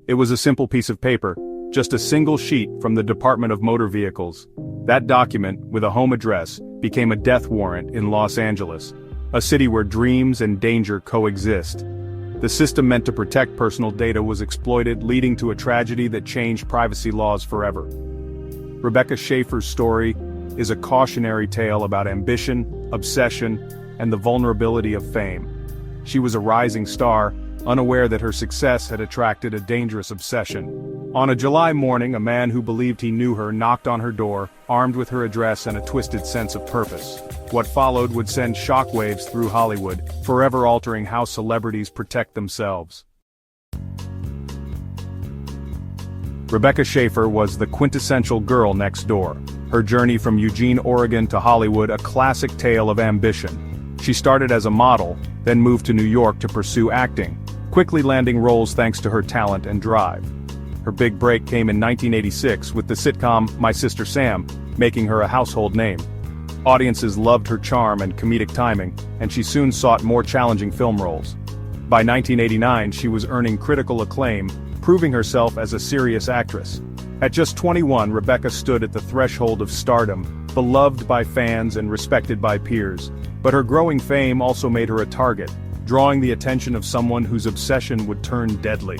It was a simple piece of paper, just a single sheet from the Department of Motor Vehicles. That document, with a home address, became a death warrant in Los Angeles, a city where dreams and danger coexist. The system meant to protect personal data was exploited, leading to a tragedy that changed privacy laws forever. Rebecca Schaeffer's story is a cautionary tale about ambition, obsession, and the vulnerability of fame. She was a rising star, unaware that her success had attracted a dangerous obsession. On a July morning, a man who believed he knew her knocked on her door, armed with her address and a twisted sense of purpose. What followed would send shockwaves through Hollywood, forever altering how celebrities protect themselves. Rebecca Schaeffer was the quintessential girl next door. Her journey from Eugene, Oregon to Hollywood, a classic tale of ambition. She started as a model, then moved to New York to pursue acting, quickly landing roles thanks to her talent and drive. Her big break came in 1986 with the sitcom My Sister Sam, making her a household name. Audiences loved her charm and comedic timing, and she soon sought more challenging film roles. By 1989, she was earning critical acclaim, proving herself as a serious actress. At just 21, Rebecca stood at the threshold of stardom, beloved by fans and respected by peers. But her growing fame also made her a target, drawing the attention of someone whose obsession would turn deadly.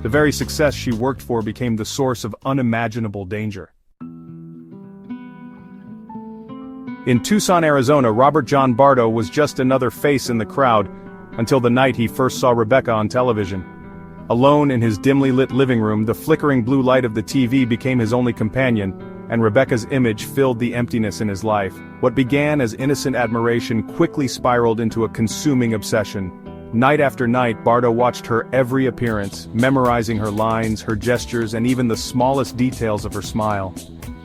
The very success she worked for became the source of unimaginable danger. In Tucson, Arizona, Robert John Bardo was just another face in the crowd, until the night he first saw Rebecca on television. Alone in his dimly lit living room, the flickering blue light of the TV became his only companion, and Rebecca's image filled the emptiness in his life. What began as innocent admiration quickly spiraled into a consuming obsession. Night after night, Bardo watched her every appearance, memorizing her lines, her gestures, and even the smallest details of her smile.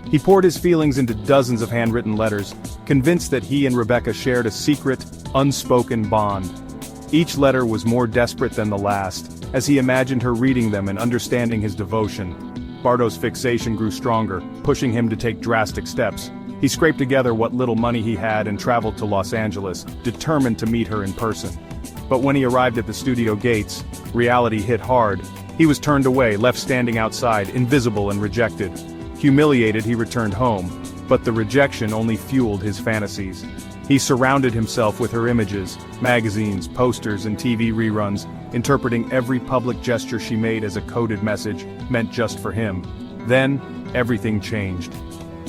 He poured his feelings into dozens of handwritten letters, convinced that he and Rebecca shared a secret, unspoken bond. Each letter was more desperate than the last, as he imagined her reading them and understanding his devotion. Bardo's fixation grew stronger, pushing him to take drastic steps. He scraped together what little money he had and traveled to Los Angeles, determined to meet her in person. But when he arrived at the studio gates, reality hit hard. He was turned away, left standing outside, invisible and rejected. Humiliated, he returned home, but the rejection only fueled his fantasies. He surrounded himself with her images, magazines, posters, and TV reruns, interpreting every public gesture she made as a coded message, meant just for him. Then, everything changed.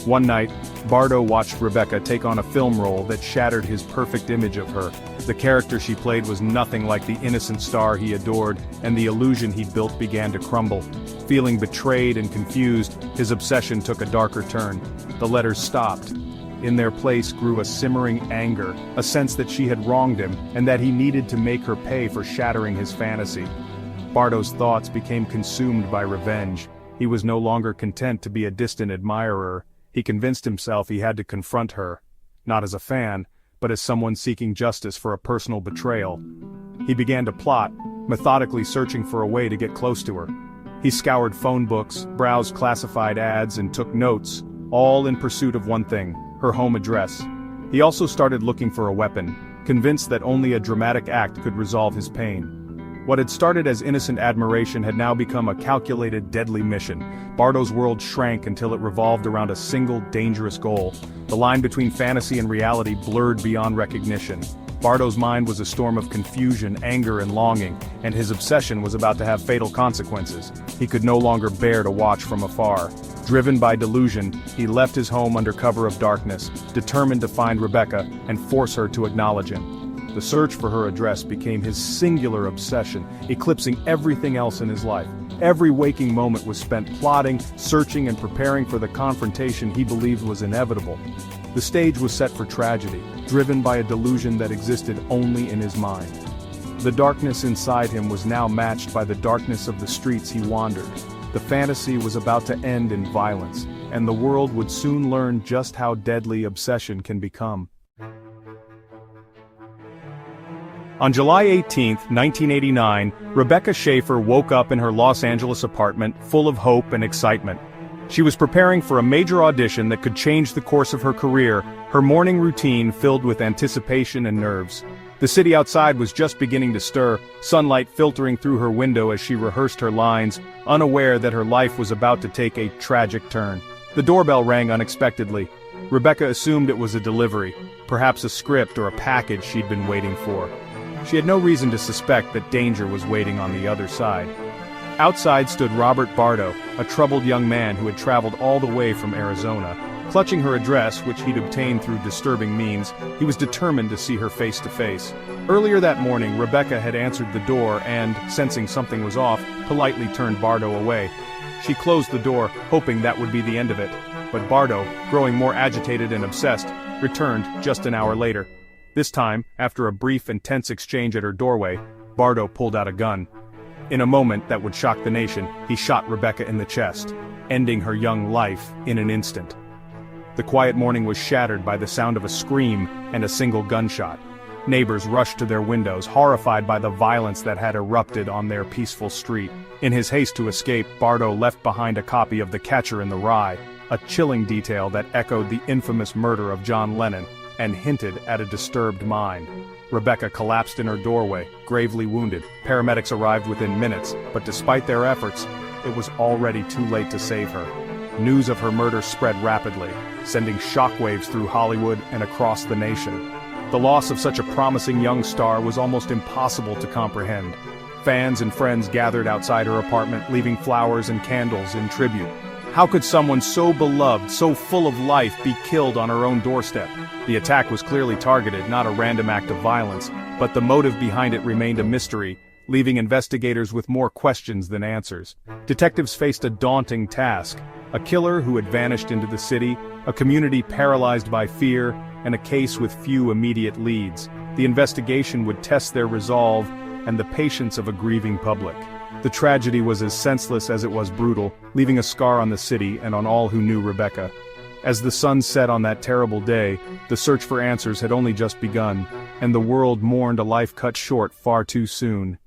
One night, Bardo watched Rebecca take on a film role that shattered his perfect image of her. The character she played was nothing like the innocent star he adored, and the illusion he'd built began to crumble. Feeling betrayed and confused, his obsession took a darker turn. The letters stopped. In their place grew a simmering anger, a sense that she had wronged him, and that he needed to make her pay for shattering his fantasy. Bardo's thoughts became consumed by revenge. He was no longer content to be a distant admirer. He convinced himself he had to confront her, not as a fan, but as someone seeking justice for a personal betrayal. He began to plot, methodically searching for a way to get close to her. He scoured phone books, browsed classified ads, and took notes, all in pursuit of one thing: her home address. He also started looking for a weapon, convinced that only a dramatic act could resolve his pain. What had started as innocent admiration had now become a calculated, deadly mission. Bardo's world shrank until it revolved around a single, dangerous goal. The line between fantasy and reality blurred beyond recognition. Bardo's mind was a storm of confusion, anger, and longing, and his obsession was about to have fatal consequences. He could no longer bear to watch from afar. Driven by delusion, he left his home under cover of darkness, determined to find Rebecca and force her to acknowledge him. The search for her address became his singular obsession, eclipsing everything else in his life. Every waking moment was spent plotting, searching, and preparing for the confrontation he believed was inevitable. The stage was set for tragedy, driven by a delusion that existed only in his mind. The darkness inside him was now matched by the darkness of the streets he wandered. The fantasy was about to end in violence, and the world would soon learn just how deadly obsession can become. On July 18, 1989, Rebecca Schaeffer woke up in her Los Angeles apartment full of hope and excitement. She was preparing for a major audition that could change the course of her career, her morning routine filled with anticipation and nerves. The city outside was just beginning to stir, sunlight filtering through her window as she rehearsed her lines, unaware that her life was about to take a tragic turn. The doorbell rang unexpectedly. Rebecca assumed it was a delivery, perhaps a script or a package she'd been waiting for. She had no reason to suspect that danger was waiting on the other side. Outside stood Robert Bardo, a troubled young man who had traveled all the way from Arizona. Clutching her address, which he'd obtained through disturbing means, he was determined to see her face to face. Earlier that morning, Rebecca had answered the door and, sensing something was off, politely turned Bardo away. She closed the door, hoping that would be the end of it. But Bardo, growing more agitated and obsessed, returned just an hour later. This time, after a brief and tense exchange at her doorway, Bardo pulled out a gun. In a moment that would shock the nation, he shot Rebecca in the chest, ending her young life in an instant. The quiet morning was shattered by the sound of a scream and a single gunshot. Neighbors rushed to their windows, horrified by the violence that had erupted on their peaceful street. In his haste to escape, Bardo left behind a copy of The Catcher in the Rye, a chilling detail that echoed the infamous murder of John Lennon and hinted at a disturbed mind. Rebecca collapsed in her doorway, gravely wounded. Paramedics arrived within minutes, but despite their efforts, it was already too late to save her. News of her murder spread rapidly, sending shockwaves through Hollywood and across the nation. The loss of such a promising young star was almost impossible to comprehend. Fans and friends gathered outside her apartment, leaving flowers and candles in tribute. How could someone so beloved, so full of life, be killed on her own doorstep? The attack was clearly targeted, not a random act of violence, but the motive behind it remained a mystery, leaving investigators with more questions than answers. Detectives faced a daunting task: a killer who had vanished into the city, a community paralyzed by fear, and a case with few immediate leads. The investigation would test their resolve and the patience of a grieving public. The tragedy was as senseless as it was brutal, leaving a scar on the city and on all who knew Rebecca. As the sun set on that terrible day, the search for answers had only just begun, and the world mourned a life cut short far too soon.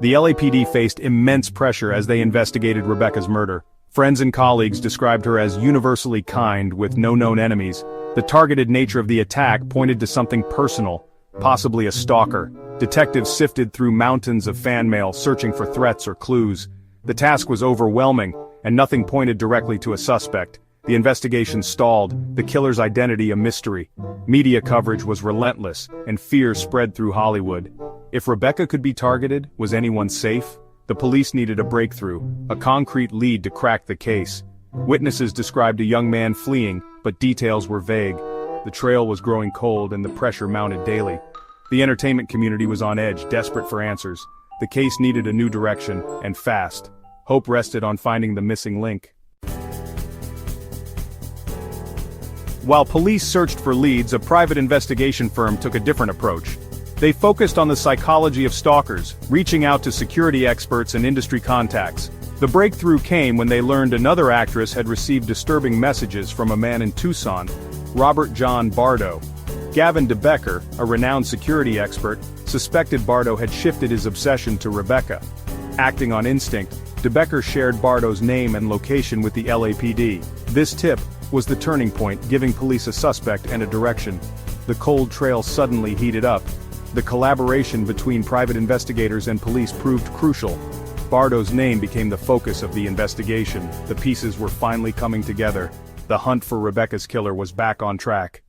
The LAPD faced immense pressure as they investigated Rebecca's murder. Friends and colleagues described her as universally kind, with no known enemies. The targeted nature of the attack pointed to something personal, possibly a stalker. Detectives sifted through mountains of fan mail, searching for threats or clues. The task was overwhelming, and nothing pointed directly to a suspect. The investigation stalled, the killer's identity a mystery. Media coverage was relentless, and fear spread through Hollywood. If Rebecca could be targeted, was anyone safe? The police needed a breakthrough, a concrete lead to crack the case. Witnesses described a young man fleeing, but details were vague. The trail was growing cold and the pressure mounted daily. The entertainment community was on edge, desperate for answers. The case needed a new direction, and fast. Hope rested on finding the missing link. While police searched for leads, a private investigation firm took a different approach. They focused on the psychology of stalkers, reaching out to security experts and industry contacts. The breakthrough came when they learned another actress had received disturbing messages from a man in Tucson, Robert John Bardo. Gavin DeBecker, a renowned security expert, suspected Bardo had shifted his obsession to Rebecca. Acting on instinct, DeBecker shared Bardo's name and location with the LAPD. This tip was the turning point, giving police a suspect and a direction. The cold trail suddenly heated up. The collaboration between private investigators and police proved crucial. Bardo's name became the focus of the investigation. The pieces were finally coming together. The hunt for Rebecca's killer was back on track.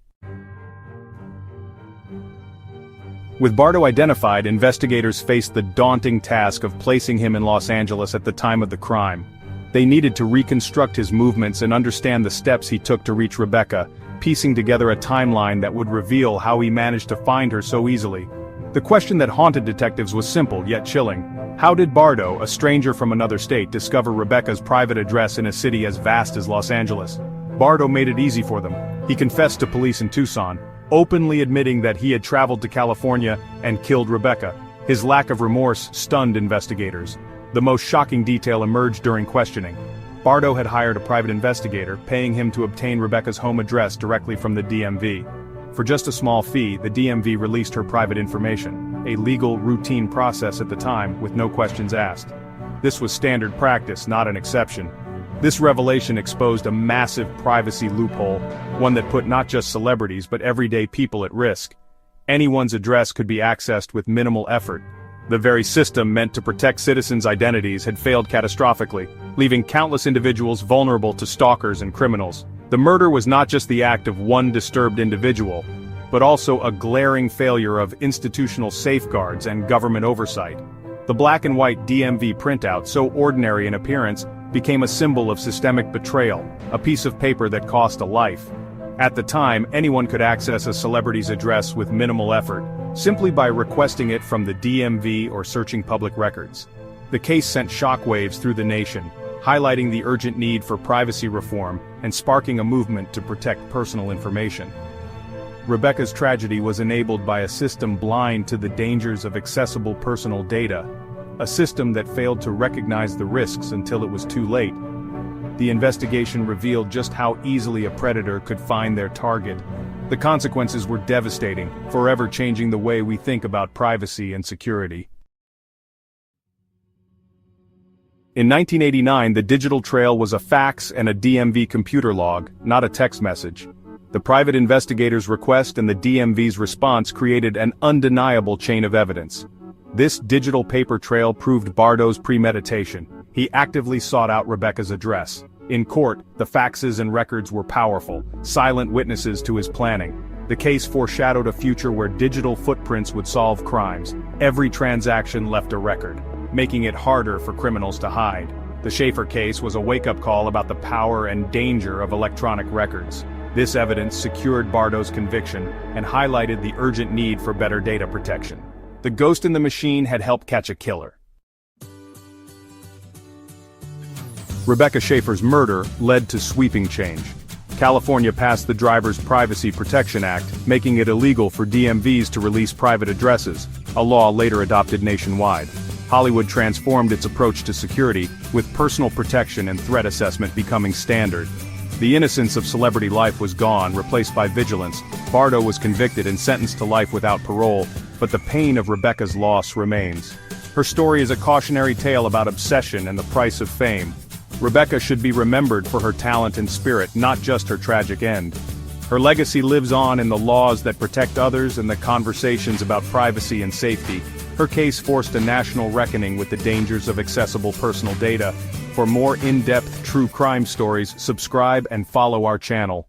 With Bardo identified, investigators faced the daunting task of placing him in Los Angeles at the time of the crime. They needed to reconstruct his movements and understand the steps he took to reach Rebecca, piecing together a timeline that would reveal how he managed to find her so easily. The question that haunted detectives was simple yet chilling. How did Bardo, a stranger from another state, discover Rebecca's private address in a city as vast as Los Angeles? Bardo made it easy for them. He confessed to police in Tucson, openly admitting that he had traveled to California and killed Rebecca. His lack of remorse stunned investigators. The most shocking detail emerged during questioning. Bardo had hired a private investigator, paying him to obtain Rebecca's home address directly from the DMV. For just a small fee, the DMV released her private information, a legal, routine process at the time with no questions asked. This was standard practice, not an exception. This revelation exposed a massive privacy loophole, one that put not just celebrities but everyday people at risk. Anyone's address could be accessed with minimal effort. The very system meant to protect citizens' identities had failed catastrophically, leaving countless individuals vulnerable to stalkers and criminals. The murder was not just the act of one disturbed individual, but also a glaring failure of institutional safeguards and government oversight. The black and white DMV printout, so ordinary in appearance, became a symbol of systemic betrayal, a piece of paper that cost a life. At the time, anyone could access a celebrity's address with minimal effort, simply by requesting it from the DMV or searching public records. The case sent shockwaves through the nation, highlighting the urgent need for privacy reform and sparking a movement to protect personal information. Rebecca's tragedy was enabled by a system blind to the dangers of accessible personal data, a system that failed to recognize the risks until it was too late. The investigation revealed just how easily a predator could find their target. The consequences were devastating, forever changing the way we think about privacy and security. In 1989, the digital trail was a fax and a DMV computer log, not a text message. The private investigator's request and the DMV's response created an undeniable chain of evidence. This digital paper trail proved Bardo's premeditation. He actively sought out Rebecca's address. In court, the faxes and records were powerful, silent witnesses to his planning. The case foreshadowed a future where digital footprints would solve crimes. Every transaction left a record, making it harder for criminals to hide. The Shaeffer case was a wake-up call about the power and danger of electronic records. This evidence secured Bardo's conviction and highlighted the urgent need for better data protection. The ghost in the machine had helped catch a killer. Rebecca Schaeffer's murder led to sweeping change. California passed the Driver's Privacy Protection Act, making it illegal for DMVs to release private addresses, a law later adopted nationwide. Hollywood transformed its approach to security, with personal protection and threat assessment becoming standard. The innocence of celebrity life was gone, replaced by vigilance. Bardo was convicted and sentenced to life without parole, but the pain of Rebecca's loss remains. Her story is a cautionary tale about obsession and the price of fame. Rebecca should be remembered for her talent and spirit, not just her tragic end. Her legacy lives on in the laws that protect others and the conversations about privacy and safety. Her case forced a national reckoning with the dangers of accessible personal data. For more in-depth true crime stories, subscribe and follow our channel.